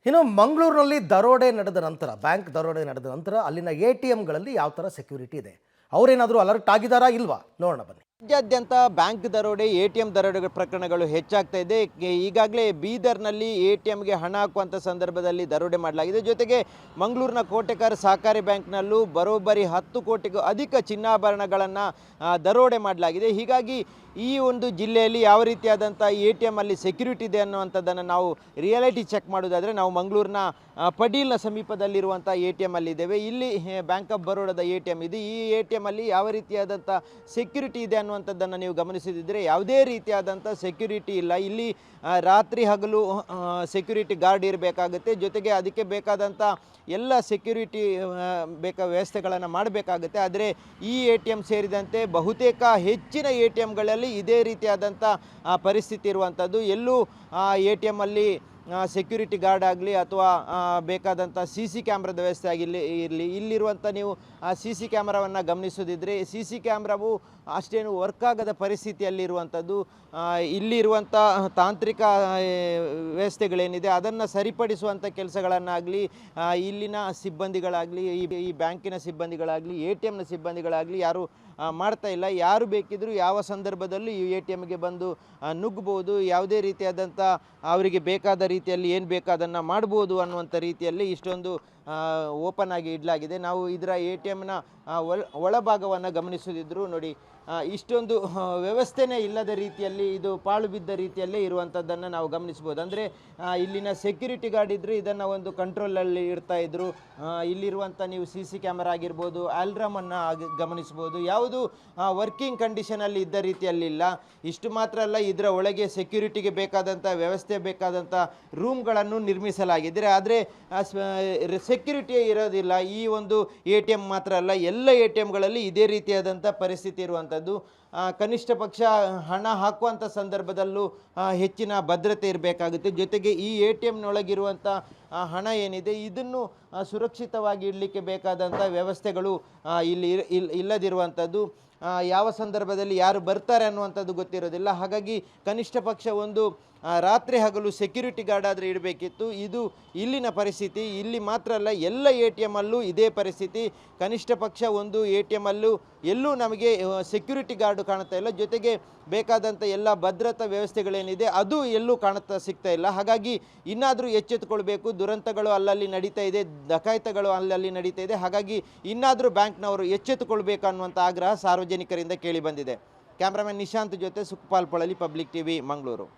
ಇನ್ನು ಮಂಗಳೂರಿನಲ್ಲಿ ದರೋಡೆ ನಡೆದ ನಂತರ ಬ್ಯಾಂಕ್ ದರೋಡೆ ನಡೆದ ನಂತರ ಅಲ್ಲಿನ ಎಟಿಎಂಗಳಲ್ಲಿ ಯಾವ ಥರ ಸೆಕ್ಯೂರಿಟಿ ಇದೆ, ಅವರೇನಾದರೂ ಅಲರ್ಟ್ ಆಗಿದ್ದಾರಾ ಇಲ್ವಾ ನೋಡೋಣ ಬನ್ನಿ. ರಾಜ್ಯಾದ್ಯಂತ ಬ್ಯಾಂಕ್ ದರೋಡೆ ಎಟಿಎಂ ದರೋಡೆ ಪ್ರಕರಣಗಳು ಹೆಚ್ಚಾಗ್ತಾ ಇದೆ. ಈಗಾಗಲೇ ಬೀದರ್ನಲ್ಲಿ ಎಟಿಎಂಗೆ ಹಣ ಹಾಕುವಂಥ ಸಂದರ್ಭದಲ್ಲಿ ದರೋಡೆ ಮಾಡಲಾಗಿದೆ. ಜೊತೆಗೆ ಮಂಗಳೂರಿನ ಕೋಟೆಕರ್ ಸಹಕಾರಿ ಬ್ಯಾಂಕ್ನಲ್ಲೂ ಬರೋಬ್ಬರಿ 10 ಕೋಟಿಗೂ ಅಧಿಕ ಚಿನ್ನಾಭರಣಗಳನ್ನು ದರೋಡೆ ಮಾಡಲಾಗಿದೆ. ಹೀಗಾಗಿ ಈ ಒಂದು ಜಿಲ್ಲೆಯಲ್ಲಿ ಯಾವ ರೀತಿಯಾದಂಥ ಎಟಿಎಂ ಅಲ್ಲಿ ಸೆಕ್ಯೂರಿಟಿ ಇದೆ ಅನ್ನುವಂಥದ್ದನ್ನು ನಾವು ರಿಯಾಲಿಟಿ ಚೆಕ್ ಮಾಡೋದಾದರೆ ನಾವು ಮಂಗಳೂರಿನ ಪಡೀಲ್ನ ಸಮೀಪದಲ್ಲಿರುವಂಥ ಎಟಿಎಂ ಅಲ್ಲಿ ಇದ್ದೇವೆ. ಇಲ್ಲಿ ಬ್ಯಾಂಕ್ ಆಫ್ ಬರೋಡಾದ ಎಟಿಎಂ ಇದೆ. ಈ ಎಟಿಎಂ ಅಲ್ಲಿ ಯಾವ ರೀತಿಯಾದಂಥ ಸೆಕ್ಯೂರಿಟಿ ಇದೆ ಅನ್ನುವಂಥದ್ದನ್ನು ನೀವು ಗಮನಿಸಿದರೆ ಯಾವುದೇ ರೀತಿಯಾದಂಥ ಸೆಕ್ಯೂರಿಟಿ ಇಲ್ಲ. ಇಲ್ಲಿ ರಾತ್ರಿ ಹಗಲು ಸೆಕ್ಯೂರಿಟಿ ಗಾರ್ಡ್ ಇರಬೇಕಾಗುತ್ತೆ. ಜೊತೆಗೆ ಅದಕ್ಕೆ ಬೇಕಾದಂಥ ಎಲ್ಲ ಸೆಕ್ಯೂರಿಟಿ ವ್ಯವಸ್ಥೆಗಳನ್ನು ಮಾಡಬೇಕಾಗುತ್ತೆ. ಆದರೆ ಈ ಎಟಿಎಂ ಸೇರಿದಂತೆ ಬಹುತೇಕ ಹೆಚ್ಚಿನ ಎಟಿಎಂಗಳಲ್ಲಿ ಇದೇ ರೀತಿಯಾದಂಥ ಪರಿಸ್ಥಿತಿ ಇರುವಂಥದ್ದು. ಎಲ್ಲೂ ಎಟಿಎಂ ಅಲ್ಲಿ ಸೆಕ್ಯೂರಿಟಿ ಗಾರ್ಡ್ ಆಗಲಿ ಅಥವಾ ಬೇಕಾದಂಥ ಸಿ ಕ್ಯಾಮ್ರಾದ ವ್ಯವಸ್ಥೆ ಇರಲಿ. ಇಲ್ಲಿರುವಂಥ ನೀವು ಸಿ ಕ್ಯಾಮ್ರಾವನ್ನು ಗಮನಿಸೋದಿದ್ದರೆ ಸಿ ಕ್ಯಾಮ್ರಾವು ಅಷ್ಟೇನು ವರ್ಕ್ ಆಗದ ಪರಿಸ್ಥಿತಿಯಲ್ಲಿರುವಂಥದ್ದು. ಇಲ್ಲಿರುವಂಥ ತಾಂತ್ರಿಕ ವ್ಯವಸ್ಥೆಗಳೇನಿದೆ ಅದನ್ನು ಸರಿಪಡಿಸುವಂಥ ಕೆಲಸಗಳನ್ನಾಗಲಿ ಇಲ್ಲಿನ ಸಿಬ್ಬಂದಿಗಳಾಗಲಿ ಈ ಬ್ಯಾಂಕಿನ ಸಿಬ್ಬಂದಿಗಳಾಗಲಿ ಎಟಿಎಂನ ಸಿಬ್ಬಂದಿಗಳಾಗಲಿ ಯಾರು ಮಾಡ್ತಾ ಇಲ್ಲ. ಯಾರು ಬೇಕಿದ್ದರೂ ಯಾವ ಸಂದರ್ಭದಲ್ಲೂ ಈ ಎಟಿಎಮ್ಗೆ ಬಂದು ನುಗ್ಗಬಹುದು. ಯಾವುದೇ ರೀತಿಯಾದಂಥ ಅವರಿಗೆ ಬೇಕಾದ ರೀತಿಯಲ್ಲಿ ಏನು ಬೇಕು ಅದನ್ನು ಮಾಡ್ಬೋದು ಅನ್ನುವಂಥ ರೀತಿಯಲ್ಲಿ ಇಷ್ಟೊಂದು ಓಪನ್ ಆಗಿ ಇಡಲಾಗಿದೆ. ನಾವು ಇದರ ಎಟಿಎಮ್ನ ಒಳಭಾಗವನ್ನು ಗಮನಿಸೋದಿದ್ರು ನೋಡಿ, ಇಷ್ಟೊಂದು ವ್ಯವಸ್ಥೆನೇ ಇಲ್ಲದ ರೀತಿಯಲ್ಲಿ ಇದು ಪಾಳು ಬಿದ್ದ ರೀತಿಯಲ್ಲೇ ಇರುವಂಥದ್ದನ್ನು ನಾವು ಗಮನಿಸ್ಬೋದು. ಅಂದರೆ ಇಲ್ಲಿನ ಸೆಕ್ಯೂರಿಟಿ ಗಾರ್ಡ್ ಇದ್ದರೆ ಇದನ್ನು ಒಂದು ಕಂಟ್ರೋಲಲ್ಲಿ ಇರ್ತಾ ಇದ್ರು. ಇಲ್ಲಿರುವಂಥ ನೀವು ಸಿ ಕ್ಯಾಮರಾ ಆಗಿರ್ಬೋದು, ಅಲ್ರಾಮನ್ನು ಗಮನಿಸ್ಬೋದು. ಯಾವುದು ವರ್ಕಿಂಗ್ ಕಂಡೀಷನಲ್ಲಿ ಇದ್ದ ರೀತಿಯಲ್ಲಿಲ್ಲ. ಇಷ್ಟು ಮಾತ್ರ ಅಲ್ಲ, ಇದರ ಒಳಗೆ ಸೆಕ್ಯೂರಿಟಿಗೆ ಬೇಕಾದಂಥ ವ್ಯವಸ್ಥೆ ಬೇಕಾದಂಥ ರೂಮ್ಗಳನ್ನು ನಿರ್ಮಿಸಲಾಗಿದೆ. ಆದರೆ ಸೆಕ್ಯೂರಿಟಿ ಇರೋದಿಲ್ಲ. ಈ ಒಂದು ಎಟಿಎಂ ಮಾತ್ರ ಅಲ್ಲ, ಎಲ್ಲ ಎಟಿಎಂಗಳಲ್ಲಿ ಇದೇ ರೀತಿಯಾದಂಥ ಪರಿಸ್ಥಿತಿ ಇರುವಂಥದ್ದು. ಕನಿಷ್ಠ ಪಕ್ಷ ಹಣ ಹಾಕುವಂಥ ಸಂದರ್ಭದಲ್ಲೂ ಹೆಚ್ಚಿನ ಭದ್ರತೆ ಇರಬೇಕಾಗುತ್ತೆ. ಜೊತೆಗೆ ಈ ಎಟಿಎಂನೊಳಗಿರುವಂಥ ಹಣ ಏನಿದೆ ಇದನ್ನು ಸುರಕ್ಷಿತವಾಗಿ ಇಡಲಿಕ್ಕೆ ಬೇಕಾದಂಥ ವ್ಯವಸ್ಥೆಗಳು ಇಲ್ಲಿ ಇಲ್ಲದಿರುವಂಥದ್ದು. ಯಾವ ಸಂದರ್ಭದಲ್ಲಿ ಯಾರು ಬರ್ತಾರೆ ಅನ್ನುವಂಥದ್ದು ಗೊತ್ತಿರೋದಿಲ್ಲ. ಹಾಗಾಗಿ ಕನಿಷ್ಠ ಪಕ್ಷ ಒಂದು ರಾತ್ರಿ ಹಗಲು ಸೆಕ್ಯೂರಿಟಿ ಗಾರ್ಡ್ ಆದರೆ ಇಡಬೇಕಿತ್ತು. ಇದು ಇಲ್ಲಿನ ಪರಿಸ್ಥಿತಿ. ಇಲ್ಲಿ ಮಾತ್ರ ಅಲ್ಲ, ಎಲ್ಲ ಎಟಿಎಂ ಅಲ್ಲೂ ಇದೇ ಪರಿಸ್ಥಿತಿ. ಕನಿಷ್ಠ ಪಕ್ಷ ಒಂದು ಎಟಿಎಂ ಅಲ್ಲೂ ಎಲ್ಲೂ ನಮಗೆ ಸೆಕ್ಯೂರಿಟಿ ಗಾರ್ಡ್ ಕಾಣ್ತಾ ಇಲ್ಲ. ಜೊತೆಗೆ ಬೇಕಾದಂಥ ಎಲ್ಲ ಭದ್ರತಾ ವ್ಯವಸ್ಥೆಗಳೇನಿದೆ ಅದು ಎಲ್ಲೂ ಸಿಗ್ತಾ ಇಲ್ಲ. ಹಾಗಾಗಿ ಇನ್ನಾದರೂ ಎಚ್ಚೆತ್ತುಕೊಳ್ಬೇಕು. ದುರಂತಗಳು ಅಲ್ಲಲ್ಲಿ ನಡೀತಾ ಇದೆ, ಡಕಾಯಿತಗಳು ಅಲ್ಲಲ್ಲಿ ನಡೀತಾ ಇದೆ. ಹಾಗಾಗಿ ಇನ್ನಾದರೂ ಬ್ಯಾಂಕ್ನವರು ಎಚ್ಚೆತ್ತುಕೊಳ್ಬೇಕು ಅನ್ನುವಂಥ ಆಗ್ರಹ ಸಾರ್ವಜನಿಕರಿಂದ ಕೇಳಿ ಬಂದಿದೆ. ಕ್ಯಾಮ್ರಾಮನ್ ನಿಶಾಂತ್ ಜೊತೆ ಸುಖಪಾಲ್ ಪೊಳಲಿ, ಪಬ್ಲಿಕ್ ಟಿವಿ, ಮಂಗಳೂರು.